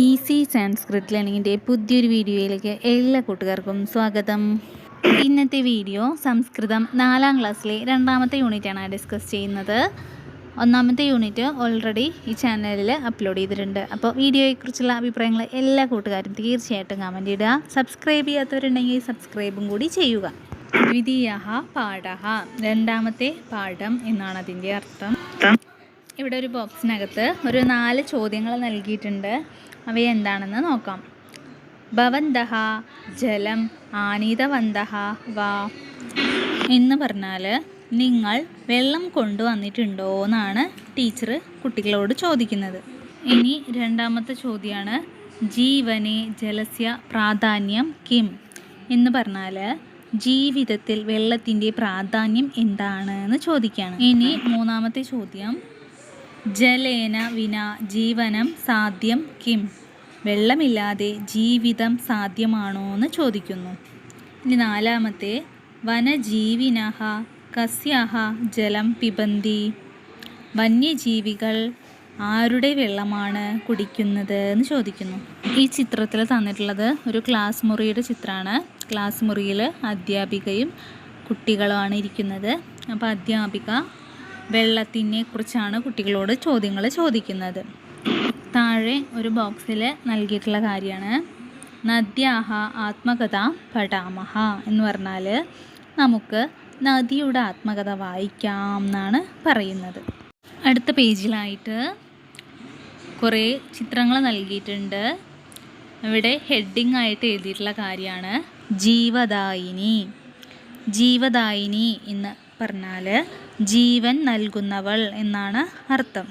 Easy Sanskrit ലേണിങ്ങിൻ്റെ പുതിയൊരു വീഡിയോയിലേക്ക് എല്ലാ കൂട്ടുകാർക്കും സ്വാഗതം. ഇന്നത്തെ വീഡിയോ സംസ്കൃതം 4ാം ക്ലാസ്സിലെ 2ാമത്തെ യൂണിറ്റാണ് ഡിസ്കസ് ചെയ്യുന്നത്. 1ാമത്തെ യൂണിറ്റ് ഓൾറെഡി ഈ ചാനലിൽ അപ്ലോഡ് ചെയ്തിട്ടുണ്ട്. അപ്പോൾ വീഡിയോയെക്കുറിച്ചുള്ള അഭിപ്രായങ്ങൾ എല്ലാ കൂട്ടുകാരും തീർച്ചയായിട്ടും കമൻറ്റ് ഇടുക. സബ്സ്ക്രൈബ് ചെയ്യാത്തവരുണ്ടെങ്കിൽ സബ്സ്ക്രൈബും കൂടി ചെയ്യുക. ദ്വിതീയഃ പാഠഃ, 2ാമത്തെ പാഠം എന്നാണ് അതിൻ്റെ അർത്ഥം. ഇവിടെ ഒരു ബോക്സിനകത്ത് ഒരു 4 ചോദ്യങ്ങൾ നൽകിയിട്ടുണ്ട്. അവയെന്താണെന്ന് നോക്കാം. ഭവന്തഃ ജലം ആനീതവന്തഃ വാ എന്ന് പറഞ്ഞാൽ നിങ്ങൾ വെള്ളം കൊണ്ടുവന്നിട്ടുണ്ടോ എന്നാണ് ടീച്ചർ കുട്ടികളോട് ചോദിക്കുന്നത്. ഇനി 2ാമത്തെ ചോദ്യമാണ് ജീവനെ ജലസ്യ പ്രാധാന്യം കിം എന്ന് പറഞ്ഞാൽ ജീവിതത്തിൽ വെള്ളത്തിൻ്റെ പ്രാധാന്യം എന്താണ് എന്ന് ചോദിക്കുകയാണ്. ഇനി 3ാമത്തെ ചോദ്യം ജലേന വിന ജീവനം സാധ്യം കിം, വെള്ളമില്ലാതെ ജീവിതം സാധ്യമാണോ എന്ന് ചോദിക്കുന്നു. ഇനി 4ാമത്തെ വനജീവിനഃ കസ്യാഹ ജലം പിബന്തി, വന്യജീവികൾ ആരുടെ വെള്ളമാണ് കുടിക്കുന്നത് എന്ന് ചോദിക്കുന്നു. ഈ ചിത്രത്തിൽ തന്നിട്ടുള്ളത് ഒരു ക്ലാസ് മുറിയുടെ ചിത്രമാണ്. ക്ലാസ് മുറിയിൽ അധ്യാപികയും കുട്ടികളുമാണ് ഇരിക്കുന്നത്. അപ്പോൾ അധ്യാപിക വെള്ളത്തിനെ കുറിച്ചാണ് കുട്ടികളോട് ചോദ്യങ്ങൾ ചോദിക്കുന്നത്. താഴെ ഒരു ബോക്സിൽ നൽകിയിട്ടുള്ള കാര്യമാണ് നദ്യാഹ ആത്മകഥ പഠാമഹ എന്ന് പറഞ്ഞാൽ നമുക്ക് നദിയുടെ ആത്മകഥ വായിക്കാം എന്നാണ് പറയുന്നത്. അടുത്ത പേജിലായിട്ട് കുറേ ചിത്രങ്ങൾ നൽകിയിട്ടുണ്ട്. ഇവിടെ ഹെഡിങ് ആയിട്ട് എഴുതിയിട്ടുള്ള കാര്യമാണ് ജീവദായിനി. ജീവദായിനി എന്ന് പറഞ്ഞാൽ ജീവൻ നൽകുന്നവൾ എന്നാണ് അർത്ഥം.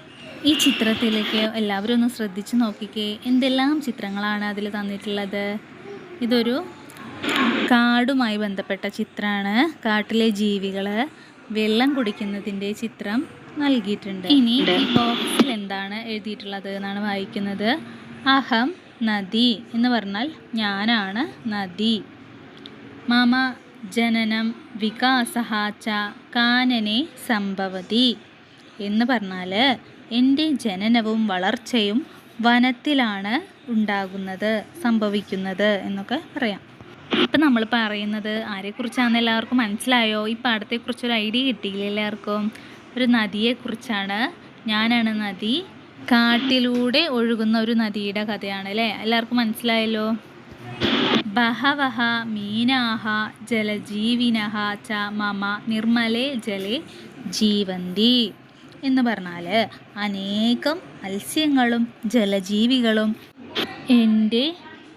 ഈ ചിത്രത്തിലേക്ക് എല്ലാവരും ഒന്ന് ശ്രദ്ധിച്ച് നോക്കിക്കേ, എന്തെല്ലാം ചിത്രങ്ങളാണ് അതിൽ തന്നിട്ടുള്ളത്. ഇതൊരു കാടുമായി ബന്ധപ്പെട്ട ചിത്രമാണ്. കാട്ടിലെ ജീവികൾ വെള്ളം കുടിക്കുന്നതിൻ്റെ ചിത്രം നൽകിയിട്ടുണ്ട്. ഇനി ബോക്സിൽ എന്താണ് എഴുതിയിട്ടുള്ളത് എന്നാണ് വായിക്കുന്നത്. അഹം നദി എന്ന് പറഞ്ഞാൽ ഞാനാണ് നദി. മമ ജനനം വികാസഃ ച കാനനെ സംഭവതി എന്ന് പറഞ്ഞാൽ എൻ്റെ ജനനവും വളർച്ചയും വനത്തിലാണ് ഉണ്ടാകുന്നത്, സംഭവിക്കുന്നത് എന്നൊക്കെ പറയാം. ഇപ്പം നമ്മൾ പറയുന്നത് ആരെക്കുറിച്ചാണെന്ന് എല്ലാവർക്കും മനസ്സിലായോ? ഈ പാഠത്തെക്കുറിച്ചൊരു ഐഡിയ കിട്ടിയില്ല എല്ലാവർക്കും? ഒരു നദിയെക്കുറിച്ചാണ്. ഞാനാണ് നദി. കാട്ടിലൂടെ ഒഴുകുന്ന ഒരു നദിയുടെ കഥയാണ് അല്ലേ? എല്ലാവർക്കും മനസ്സിലായല്ലോ. ബഹവഃ മീനാഃ ജലജീവിനഃ ച മമ നിർമ്മലേ ജലേ ജീവന്തി എന്ന് പറഞ്ഞാൽ അനേകം മത്സ്യങ്ങളും ജലജീവികളും എൻ്റെ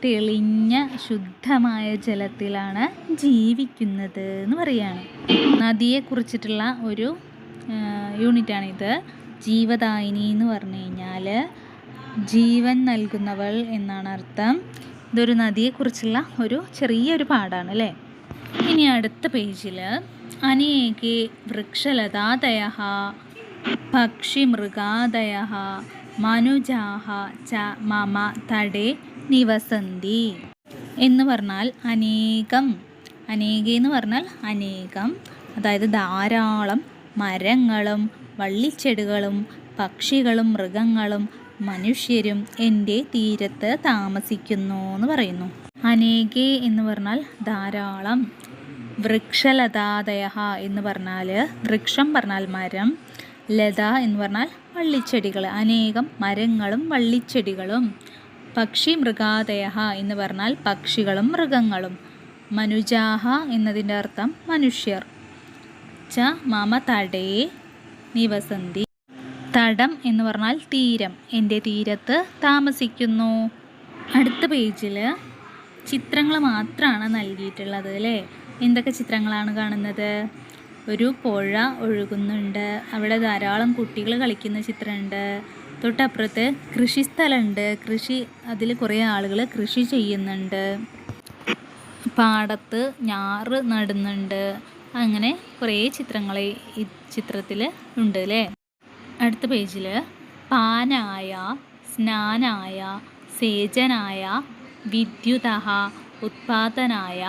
തെളിഞ്ഞ ശുദ്ധമായ ജലത്തിലാണ് ജീവിക്കുന്നത് എന്ന് പറയുകയാണ്. നദിയെക്കുറിച്ചിട്ടുള്ള ഒരു യൂണിറ്റാണിത്. ജീവദായിനി എന്ന് പറഞ്ഞു കഴിഞ്ഞാൽ ജീവൻ നൽകുന്നവൾ എന്നാണ് അർത്ഥം. ഇതൊരു നദിയെക്കുറിച്ചുള്ള ഒരു ചെറിയൊരു പാഠമാണ് അല്ലേ? ഇനി അടുത്ത പേജിൽ അനേകേ വൃക്ഷലതാദയഃ പക്ഷിമൃഗാദയഃ മനുജാഃ ച മമ തടേ നിവസന്തി എന്ന് പറഞ്ഞാൽ അനേകം, അനേകേ എന്ന് പറഞ്ഞാൽ അനേകം, അതായത് ധാരാളം മരങ്ങളും വള്ളിച്ചെടികളും പക്ഷികളും മൃഗങ്ങളും മനുഷ്യരും എൻ്റെ തീരത്ത് താമസിക്കുന്നു എന്ന് പറയുന്നു. അനേകേ എന്ന് പറഞ്ഞാൽ ധാരാളം. വൃക്ഷലതാദയഃ എന്ന് പറഞ്ഞാൽ വൃക്ഷം പറഞ്ഞാൽ മരം, ലത എന്ന് പറഞ്ഞാൽ വള്ളിച്ചെടികൾ, അനേകം മരങ്ങളും വള്ളിച്ചെടികളും. പക്ഷി മൃഗാദയഃ എന്ന് പറഞ്ഞാൽ പക്ഷികളും മൃഗങ്ങളും. മനുജാഹ എന്നതിൻ്റെ അർത്ഥം മനുഷ്യർ. ച മമ തടേ നിവസന്തി, തടം എന്ന് പറഞ്ഞാൽ തീരം, എൻ്റെ തീരത്ത് താമസിക്കുന്നു. അടുത്ത പേജിൽ ചിത്രങ്ങൾ മാത്രമാണ് നൽകിയിട്ടുള്ളത് അല്ലേ? എന്തൊക്കെ ചിത്രങ്ങളാണ് കാണുന്നത്? ഒരു പുഴ ഒഴുകുന്നുണ്ട്, അവിടെ ധാരാളം കുട്ടികൾ കളിക്കുന്ന ചിത്രമുണ്ട്. തൊട്ടപ്പുറത്ത് കൃഷിസ്ഥലമുണ്ട്, അതിൽ കുറേ ആളുകൾ കൃഷി ചെയ്യുന്നുണ്ട്. പാടത്ത് ഞാറ് നടുന്നുണ്ട്. അങ്ങനെ കുറേ ചിത്രങ്ങൾ ഈ ചിത്രത്തിൽ ഉണ്ട് അല്ലേ? അടുത്ത പേജിൽ പാനായ, സ്നാനായ, സേചനായ, വിദ്യുതഃ ഉത്പാദനായ,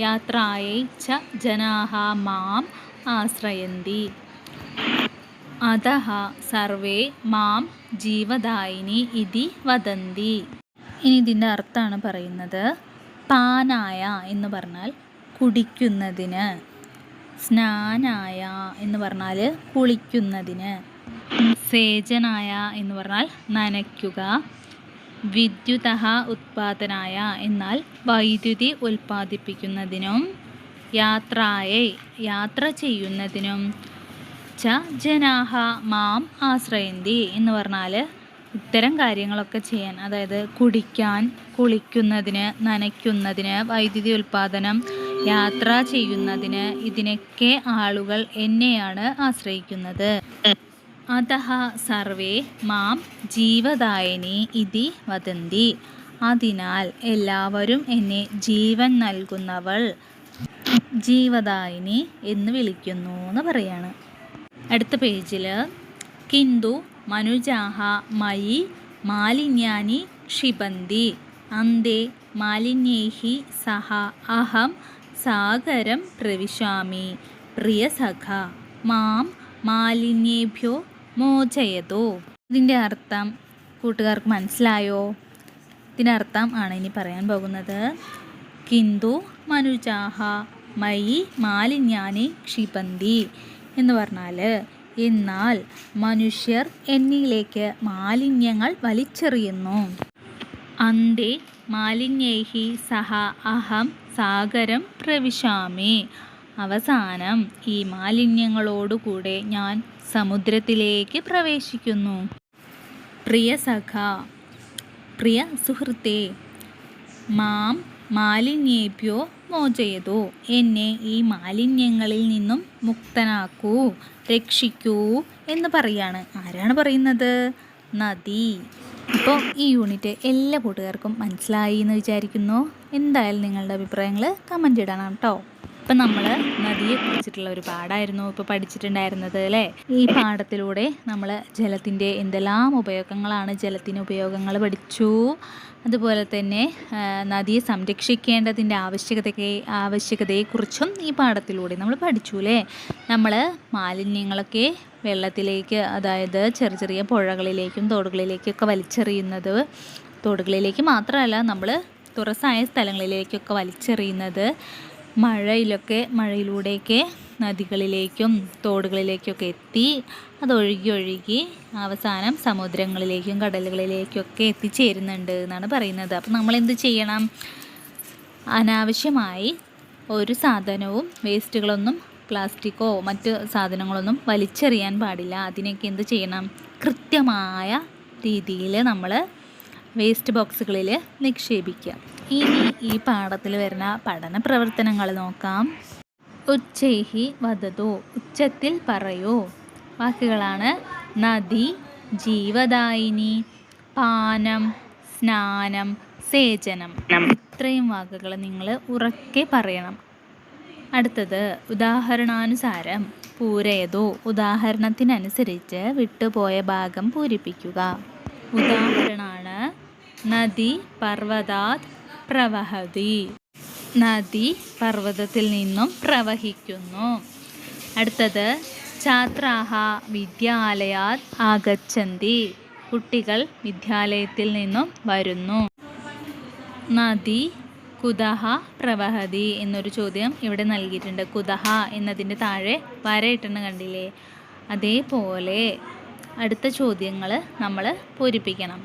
യാത്രായൈ ച ജനാഃ മാം ആശ്രയന്തി അതഃ സർവേ മാം ജീവദായിനി ഇതി വദന്തി ഇനി ഇതിൻ്റെ അർത്ഥമാണ് പറയുന്നത്. പാനായ എന്ന് പറഞ്ഞാൽ കുടിക്കുന്നതിന്, സ്നാനായ എന്ന് പറഞ്ഞാൽ കുളിക്കുന്നതിന്, സേചനായ എന്ന് പറഞ്ഞാൽ നനയ്ക്കുക, വിദ്യുതഃ ഉത്പാദനായ എന്നാൽ വൈദ്യുതി ഉൽപ്പാദിപ്പിക്കുന്നതിനും, യാത്രായൈ യാത്ര ചെയ്യുന്നതിനും, ച ജനാഹ മാം ആശ്രയന്തി എന്ന് പറഞ്ഞാൽ ഇത്തരം കാര്യങ്ങളൊക്കെ ചെയ്യാൻ, അതായത് കുടിക്കാൻ, കുളിക്കുന്നതിന്, നനയ്ക്കുന്നതിന്, വൈദ്യുതി ഉൽപ്പാദനം, യാത്ര ചെയ്യുന്നതിന്, ഇതിനൊക്കെ ആളുകൾ എന്നെയാണ് ആശ്രയിക്കുന്നത്. അതഃ സർവേ മാം ജീവദായിനി ഇതി വദന്തി, അതിനാൽ എല്ലാവരും എന്നെ ജീവൻ നൽകുന്നവൾ, ജീവദായിനി എന്ന് വിളിക്കുന്നു എന്ന് പറയാണ്. അടുത്ത പേജിൽ കിന്തു മനുജാഹ മയി മാലിന്യാനി ക്ഷിപന്തി അന്തേ മാലിന്യൈഹി സഹ അഹം സാഗരം പ്രവിശാമി പ്രിയസഖ മാം മാലിന്യേഭ്യോ മോചയതോ. ഇതിൻ്റെ അർത്ഥം കൂട്ടുകാർക്ക് മനസ്സിലായോ? ഇതിൻ്റെ അർത്ഥം ആണ് ഇനി പറയാൻ പോകുന്നത്. കിന്തു മനുജാഹ മയി മാലിന്യാനി ക്ഷിപന്തി എന്ന് പറഞ്ഞാൽ എന്നാൽ മനുഷ്യർ എന്നിലേക്ക് മാലിന്യങ്ങൾ വലിച്ചെറിയുന്നു. അന്തേ മാലിന്യൈഹി സഹ അഹം സാഗരം പ്രവിശാമി, അവസാനം ഈ മാലിന്യങ്ങളോടുകൂടെ ഞാൻ സമുദ്രത്തിലേക്ക് പ്രവേശിക്കുന്നു. പ്രിയ സഖ, പ്രിയ സുഹൃത്തേ, മാം മാലിന്യേഭ്യോ മോചയതോ, എന്നെ ഈ മാലിന്യങ്ങളിൽ നിന്നും മുക്തനാക്കൂ, രക്ഷിക്കൂ എന്ന് പറയാണ്. ആരാണ് പറയുന്നത്? നദി. അപ്പോൾ ഈ യൂണിറ്റ് എല്ലാ കൂട്ടുകാർക്കും മനസ്സിലായി എന്ന് വിചാരിക്കുന്നു. എന്തായാലും നിങ്ങളുടെ അഭിപ്രായങ്ങൾ കമൻ്റ് ഇടണം കേട്ടോ. ഇപ്പം നമ്മൾ നദിയെ കുറിച്ചിട്ടുള്ള ഒരു പാഠമായിരുന്നു ഇപ്പോൾ പഠിച്ചിട്ടുണ്ടായിരുന്നത് അല്ലേ. ഈ പാഠത്തിലൂടെ നമ്മൾ ജലത്തിൻ്റെ എന്തെല്ലാം ഉപയോഗങ്ങളാണ്, ജലത്തിന് ഉപയോഗങ്ങൾ പഠിച്ചു. അതുപോലെ തന്നെ നദിയെ സംരക്ഷിക്കേണ്ടതിൻ്റെ ആവശ്യകതയെക്കുറിച്ചും ഈ പാഠത്തിലൂടെ നമ്മൾ പഠിച്ചു അല്ലേ. നമ്മൾ മാലിന്യങ്ങളൊക്കെ വെള്ളത്തിലേക്ക്, അതായത് ചെറിയ ചെറിയ പുഴകളിലേക്കും തോടുകളിലേക്കൊക്കെ വലിച്ചെറിയുന്നത്, തോടുകളിലേക്ക് മാത്രമല്ല നമ്മൾ തുറസായ സ്ഥലങ്ങളിലേക്കൊക്കെ വലിച്ചെറിയുന്നത്, മഴയിലൂടെയൊക്കെ നദികളിലേക്കും തോടുകളിലേക്കൊക്കെ എത്തി അതൊഴുകി അവസാനം സമുദ്രങ്ങളിലേക്കും കടലുകളിലേക്കൊക്കെ എത്തിച്ചേരുന്നുണ്ട് എന്നാണ് പറയുന്നത്. അപ്പം നമ്മൾ എന്ത് ചെയ്യണം? അനാവശ്യമായി ഒരു സാധനവും, വേസ്റ്റുകളൊന്നും, പ്ലാസ്റ്റിക്കോ മറ്റ് സാധനങ്ങളൊന്നും വലിച്ചെറിയാൻ പാടില്ല. അതിനൊക്കെ എന്ത് ചെയ്യണം? കൃത്യമായ രീതിയിൽ നമ്മൾ വേസ്റ്റ് ബോക്സുകളിൽ നിക്ഷേപിക്കുക. ഇനി ഈ പാഠത്തിൽ വരുന്ന പഠന പ്രവർത്തനങ്ങൾ നോക്കാം. ഉച്ചൈഹി വദതോ, ഉച്ചത്തിൽ പറയൂ. വാക്കുകളാണ് നദി, ജീവദായിനി, പാനം, സ്നാനം, സേചനം. ഇത്രയും വാക്കുകൾ നിങ്ങൾ ഉറക്കെ പറയണം. അടുത്തത് ഉദാഹരണാനുസാരം പൂരയതോ, ഉദാഹരണത്തിനനുസരിച്ച് വിട്ടുപോയ ഭാഗം പൂരിപ്പിക്കുക. ഉദാഹരണമാണ് നദി പർവ്വതാത് പ്രവഹതി, നദി പർവ്വതത്തിൽ നിന്നും പ്രവഹിക്കുന്നു. അടുത്തത് ഛാത്രാഹ വിദ്യാലയാത് ആഗച്ഛന്തി, കുട്ടികൾ വിദ്യാലയത്തിൽ നിന്നും വരുന്നു. നദി കുതഹ പ്രവഹതി എന്നൊരു ചോദ്യം ഇവിടെ നൽകിയിട്ടുണ്ട്. കുതഹ എന്നതിൻ്റെ താഴെ വരയിട്ടെന്ന് കണ്ടില്ലേ? അതേപോലെ അടുത്ത ചോദ്യങ്ങൾ നമ്മൾ പൂരിപ്പിക്കണം.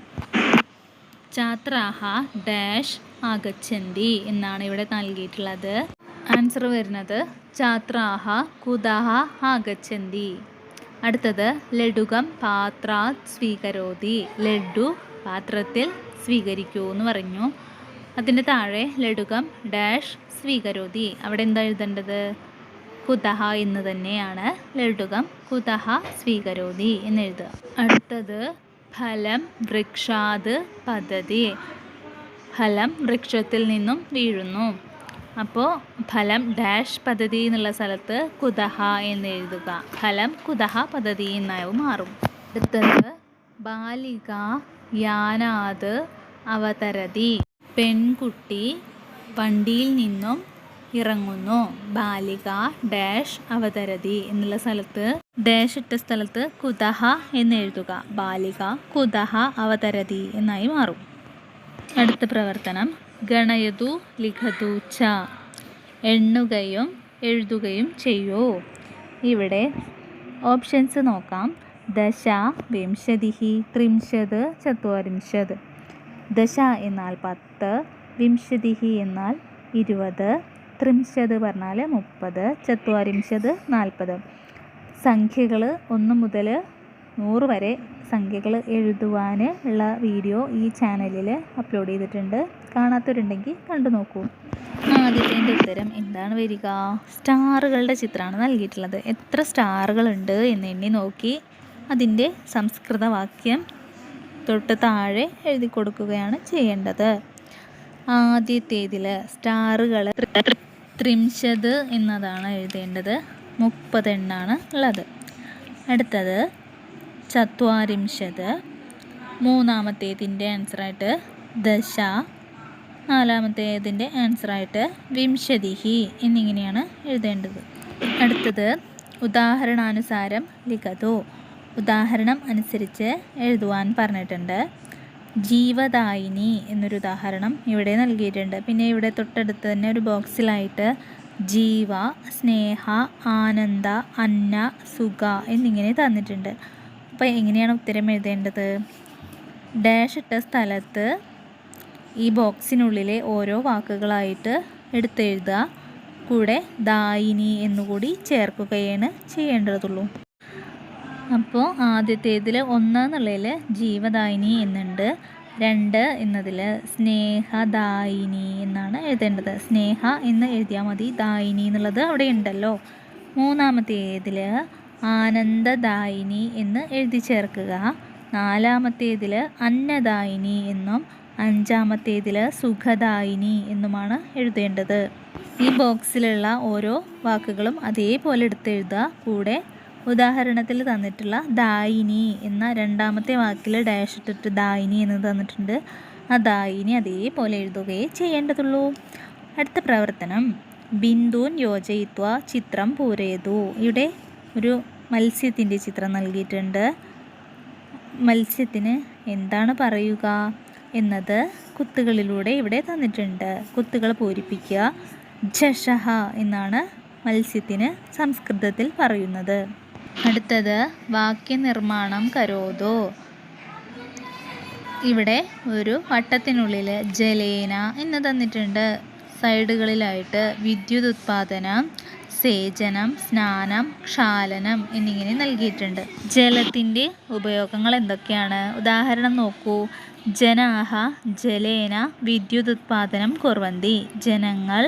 ഛാത്രാഹ ഡാഷ് ആഗച്ഛന്തി എന്നാണ് ഇവിടെ നൽകിയിട്ടുള്ളത്. ആൻസർ വരുന്നത് ഛാത്രാഹ കുതഹ ആഗച്ഛന്തി. അടുത്തത് ലഡുകം പാത്രാത് സ്വീകരോതി, ലഡു പാത്രത്തിൽ സ്വീകരിക്കൂ എന്ന് പറഞ്ഞു. അതിൻ്റെ താഴെ ലഡുകം ഡാഷ് സ്വീകരോതി, അവിടെ എന്താ എഴുതേണ്ടത്? കുതഹ എന്ന് തന്നെയാണ്. ലഡുകം കുതഹ സ്വീകരോതി എന്ന് എഴുതുക. അടുത്തത് ഫലം വൃക്ഷാത് പതതി, ഫലം വൃക്ഷത്തിൽ നിന്നും വീഴുന്നു. അപ്പോൾ ഫലം ഡാഷ് പദ്ധതി എന്നുള്ള സ്ഥലത്ത് കുതഹ എന്ന് എഴുതുക. ഫലം കുതഹ പദ്ധതി എന്നാവും മാറും. അടുത്തത് ബാലിക യാനാത് അവതരതി, പെൺകുട്ടി വണ്ടിയിൽ നിന്നും ഇറങ്ങുന്നു. ബാലിക ഡാഷ് അവതരതി എന്നുള്ള സ്ഥലത്ത് ഡാഷ് ഇട്ട സ്ഥലത്ത് കുതഹ എന്ന് എഴുതുക. ബാലിക കുതഹ അവതരതി എന്നായി മാറും. അടുത്ത പ്രവർത്തനം ഗണയതു ലിഖതു ച. എണ്ണുകയും എഴുതുകയും ചെയ്യൂ. ഇവിടെ ഓപ്ഷൻസ് നോക്കാം. ദശ, വിംശതിഃ, ത്രിംശത്, ചത്വരിംശത്. ദശ എന്നാൽ 10, വിംശതിഃ എന്നാൽ 20, ത്രിംശത് പറഞ്ഞാൽ 30, ചത്വരിംശത് 40. സംഖ്യകൾ 1 മുതൽ 100 വരെ സംഖ്യകൾ എഴുതുവാൻ ഉള്ള വീഡിയോ ഈ ചാനലിൽ അപ്ലോഡ് ചെയ്തിട്ടുണ്ട്. കാണാത്തവരുണ്ടെങ്കിൽ കണ്ടു നോക്കൂ. ആദ്യത്തെ ഉത്തരം എന്താണ് വരിക? സ്റ്റാറുകളുടെ ചിത്രമാണ് നൽകിയിട്ടുള്ളത്. എത്ര സ്റ്റാറുകളുണ്ട് എന്ന് എണ്ണി നോക്കി അതിൻ്റെ സംസ്കൃത വാക്യം തൊട്ട് താഴെ എഴുതി കൊടുക്കുകയാണ് ചെയ്യേണ്ടത്. ആദ്യത്തേതിൽ സ്റ്റാറുകൾ ത്രിംശത് എന്നതാണ് എഴുതേണ്ടത്. 30 എണ്ണാണ് ഉള്ളത്. അടുത്തത് ചത്വാരിംശത്. മൂന്നാമത്തേതിൻ്റെ ആൻസറായിട്ട് ദശ. നാലാമത്തേതിൻ്റെ ആൻസറായിട്ട് വിംശതിഃ എന്നിങ്ങനെയാണ് എഴുതേണ്ടത്. അടുത്തത് ഉദാഹരണാനുസാരം ലിഖതു. ഉദാഹരണം അനുസരിച്ച് എഴുതുവാൻ പറഞ്ഞിട്ടുണ്ട്. ജീവദായിനി എന്നൊരു ഉദാഹരണം ഇവിടെ നൽകിയിട്ടുണ്ട്. പിന്നെ ഇവിടെ തൊട്ടടുത്ത് തന്നെ ഒരു ബോക്സിലായിട്ട് ജീവ, സ്നേഹ, ആനന്ദ, അന്ന, സുഖ എന്നിങ്ങനെ തന്നിട്ടുണ്ട്. അപ്പോൾ എങ്ങനെയാണ് ഉത്തരം എഴുതേണ്ടത്? ഡാഷ് ഇട്ട സ്ഥലത്ത് ഈ ബോക്സിനുള്ളിലെ ഓരോ വാക്കുകളായിട്ട് എടുത്തെഴുതുക. കൂടെ ദായിനി എന്നുകൂടി ചേർക്കുകയാണ് ചെയ്യേണ്ടതുള്ളൂ. അപ്പോൾ ആദ്യത്തേതിൽ 1 എന്നുള്ളതിൽ ജീവദായിനി എന്നുണ്ട്. 2 എന്നതിൽ സ്നേഹദായിനി എന്നാണ് എഴുതേണ്ടത്. സ്നേഹ എന്ന് എഴുതിയാൽ മതി, ദായിനി എന്നുള്ളത് അവിടെ ഉണ്ടല്ലോ. മൂന്നാമത്തേതിൽ ആനന്ദദായിനി എന്ന് എഴുതി ചേർക്കുക. നാലാമത്തേതിൽ അന്നദായിനി എന്നും അഞ്ചാമത്തേതിൽ സുഖദായിനി എന്നുമാണ് എഴുതേണ്ടത്. ഈ ബോക്സിലുള്ള ഓരോ വാക്കുകളും അതേപോലെ എടുത്തെഴുതുക. കൂടെ ഉദാഹരണത്തിൽ തന്നിട്ടുള്ള ദായിനി എന്ന രണ്ടാമത്തെ വാക്കിൽ ഡാഷ് ഇട്ടിട്ട് ദായിനി എന്ന് തന്നിട്ടുണ്ട്. ആ ദായിനി അതേപോലെ എഴുതുകയേ ചെയ്യേണ്ടതുള്ളൂ. അടുത്ത പ്രവർത്തനം ബിന്ദൂൻ യോജയിത്വ ചിത്രം പൂരയതു. ഇവിടെ ഒരു മത്സ്യത്തിൻ്റെ ചിത്രം നൽകിയിട്ടുണ്ട്. മത്സ്യത്തിന് എന്താണ് പറയുക എന്നത് കുത്തുകളിലൂടെ ഇവിടെ തന്നിട്ടുണ്ട്. കുത്തുകൾ പൂരിപ്പിക്കുക. ജഷഹ എന്നാണ് മത്സ്യത്തിന് സംസ്കൃതത്തിൽ പറയുന്നത്. അടുത്തത് വാക്യനിർമ്മാണം കരോതു. ഇവിടെ ഒരു വട്ടത്തിനുള്ളിൽ ജലേന എന്ന് തന്നിട്ടുണ്ട്. സൈഡുകളിലായിട്ട് വിദ്യുത് ഉത്പാദനം, സേചനം, സ്നാനം, ക്ഷാലനം എന്നിങ്ങനെ നൽകിയിട്ടുണ്ട്. ജലത്തിൻ്റെ ഉപയോഗങ്ങൾ എന്തൊക്കെയാണ്? ഉദാഹരണം നോക്കൂ. ജനാഹ ജലേന വിദ്യുത് ഉത്പാദനം കുർവന്തി. ജനങ്ങൾ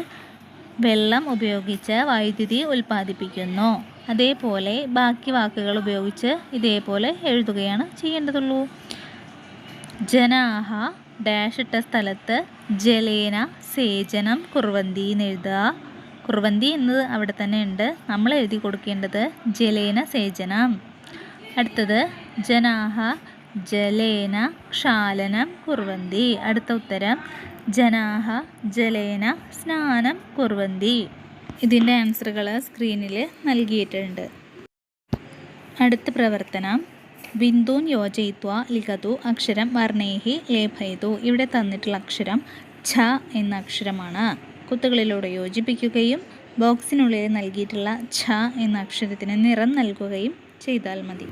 വെള്ളം ഉപയോഗിച്ച് വൈദ്യുതി ഉൽപ്പാദിപ്പിക്കുന്നു. അതേപോലെ ബാക്കി വാക്കുകൾ ഉപയോഗിച്ച് ഇതേപോലെ എഴുതുകയാണ് ചെയ്യേണ്ടതുള്ളൂ. ജനാഹ ഡാഷ് ഇട്ട സ്ഥലത്ത് ജലേന സേചനം കുർവന്തി എന്ന് എഴുതുക. കുർവന്തി എന്നത് അവിടെ തന്നെ ഉണ്ട്. നമ്മൾ എഴുതി കൊടുക്കേണ്ടത് ജലേന സേചനം. അടുത്തത് ജനാഹ ജലേന ക്ഷാലനം കുർവന്തി. അടുത്ത ഉത്തരം ജനാഹ ജലേന സ്നാനം കുർവന്തി. ഇതിൻ്റെ ആൻസറുകൾ സ്ക്രീനിൽ നൽകിയിട്ടുണ്ട്. അടുത്ത പ്രവർത്തനം ബിന്ദൂൻ യോജയിത്വ ലിഖതു അക്ഷരം വർണ്ണേഹി ലേഖയതു. ഇവിടെ തന്നിട്ടുള്ള അക്ഷരം ഛ എന്ന അക്ഷരമാണ്. കുത്തുകളിലൂടെ യോജിപ്പിക്കുകയും ബോക്സിനുള്ളിൽ നൽകിയിട്ടുള്ള ഛ എന്ന അക്ഷരത്തിന് നിറം നൽകുകയും ചെയ്താൽ മതി.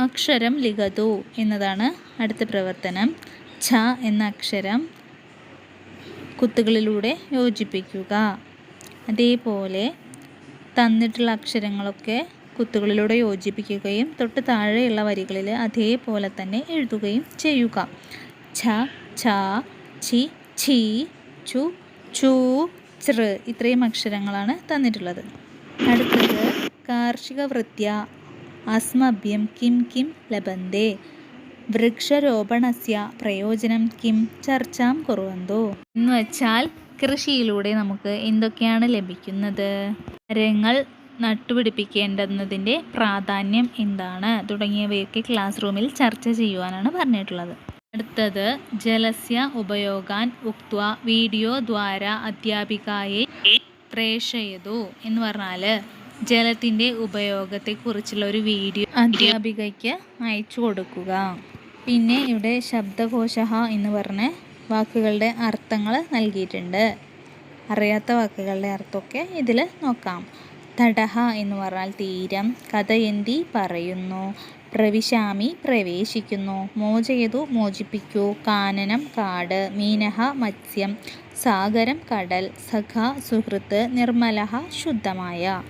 അക്ഷരം ലിഖതു എന്നതാണ് അടുത്ത പ്രവർത്തനം. ഛ എന്ന അക്ഷരം കുത്തുകളിലൂടെ യോജിപ്പിക്കുക. അതേപോലെ തന്നിട്ടുള്ള അക്ഷരങ്ങളൊക്കെ കുത്തുകളിലൂടെ യോജിപ്പിക്കുകയും തൊട്ട് താഴെയുള്ള വരികളിൽ അതേപോലെ തന്നെ എഴുതുകയും ചെയ്യുക. ഛ, ഛ, ഛി, ഛി, ചു, ചു, ചൃ ഇത്രയും അക്ഷരങ്ങളാണ് തന്നിട്ടുള്ളത്. അടുത്തത് കാർഷിക വൃത്യ അസ്മഭ്യം കിം കിം ലഭന്തേ. വൃക്ഷരോപണസ്യ പ്രയോജനം കിം ചർച്ചാം കുറുവന്തോ. എന്ന് വെച്ചാൽ കൃഷിയിലൂടെ നമുക്ക് എന്തൊക്കെയാണ് ലഭിക്കുന്നത്, മരങ്ങൾ നട്ടുപിടിപ്പിക്കേണ്ടുന്നതിൻ്റെ പ്രാധാന്യം എന്താണ് തുടങ്ങിയവയൊക്കെ ക്ലാസ് റൂമിൽ ചർച്ച ചെയ്യുവാനാണ് പറഞ്ഞിട്ടുള്ളത്. അടുത്തത് ജലസ്യ ഉപയോഗാൻ ഉക്ത്വ വീഡിയോ ദ്വാര അധ്യാപികായെ പ്രേഷയതു എന്ന് പറഞ്ഞാൽ ജലത്തിൻ്റെ ഉപയോഗത്തെക്കുറിച്ചുള്ള ഒരു വീഡിയോ അധ്യാപികയ്ക്ക് അയച്ചു കൊടുക്കുക. പിന്നെ ഇവിടെ ശബ്ദകോശഃ എന്ന് പറഞ്ഞ വാക്കുകളുടെ അർത്ഥങ്ങൾ നൽകിയിട്ടുണ്ട്. അറിയാത്ത വാക്കുകളുടെ അർത്ഥമൊക്കെ ഇതിൽ നോക്കാം. തടഹ എന്ന് പറഞ്ഞാൽ തീരം, കഥയന്തി പറയുന്നു, പ്രവിശാമി പ്രവേശിക്കുന്നു, മോചയതു മോചിപ്പിക്കൂ, കാനനം കാട്, മീനഃ മത്സ്യം, സാഗരം കടൽ, സഖ സുഹൃത്ത്, നിർമ്മലഃ ശുദ്ധമായ.